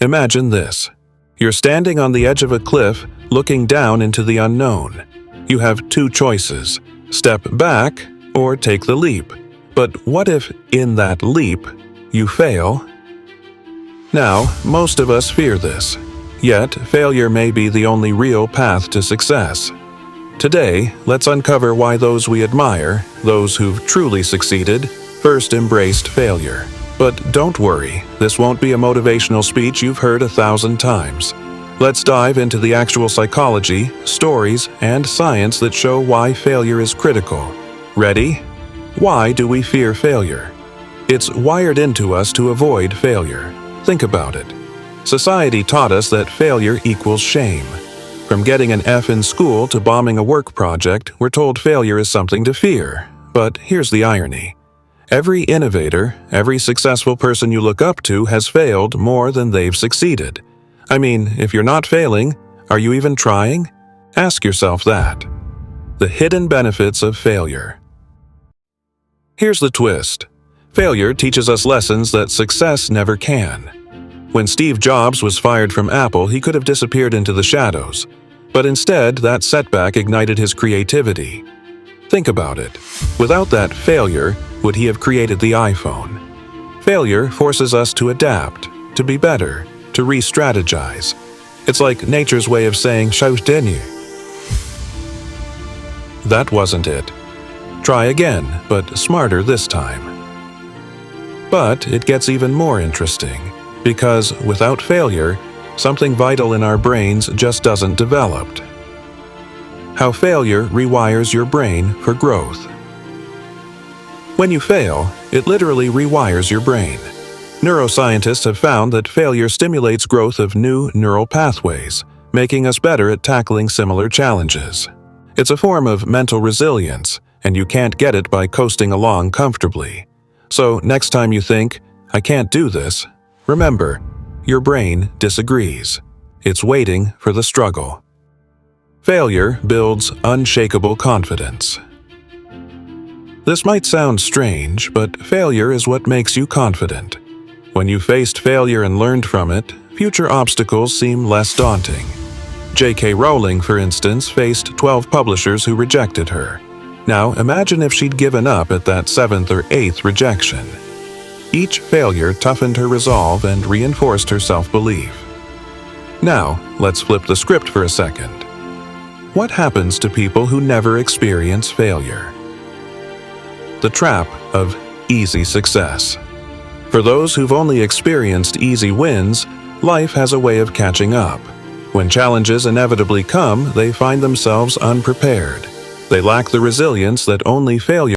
Imagine this. You're standing on the edge of a cliff, looking down into the unknown. You have two choices: step back or take the leap. But what if, in that leap, you fail? Now, most of us fear this. Yet, failure may be the only real path to success. Today, let's uncover why those we admire, those who've truly succeeded, first embraced failure. But don't worry, this won't be a motivational speech you've heard 1,000 times. Let's dive into the actual psychology, stories, and science that show why failure is critical. Ready? Why do we fear failure? It's wired into us to avoid failure. Think about it. Society taught us that failure equals shame. From getting an F in school to bombing a work project, we're told failure is something to fear. But here's the irony. Every innovator, every successful person you look up to has failed more than they've succeeded. I mean, if you're not failing, are you even trying? Ask yourself that. The hidden benefits of failure. Here's the twist. Failure teaches us lessons that success never can. When Steve Jobs was fired from Apple, he could have disappeared into the shadows. But instead, that setback ignited his creativity. Think about it. Without that failure, would he have created the iPhone? Failure forces us to adapt, to be better, to re-strategize. It's like nature's way of saying, "Shout in you." That wasn't it. Try again, but smarter this time. But it gets even more interesting, because without failure, something vital in our brains just doesn't develop. How failure rewires your brain for growth. When you fail, it literally rewires your brain. Neuroscientists have found that failure stimulates growth of new neural pathways, making us better at tackling similar challenges. It's a form of mental resilience, and you can't get it by coasting along comfortably. So next time you think, "I can't do this," remember, your brain disagrees. It's waiting for the struggle. Failure builds unshakable confidence. This might sound strange, but failure is what makes you confident. When you faced failure and learned from it, future obstacles seem less daunting. J.K. Rowling, for instance, faced 12 publishers who rejected her. Now, imagine if she'd given up at that 7th or 8th rejection. Each failure toughened her resolve and reinforced her self-belief. Now, let's flip the script for a second. What happens to people who never experience failure? The trap of easy success. For those who've only experienced easy wins, life has a way of catching up. When challenges inevitably come, they find themselves unprepared. They lack the resilience that only failure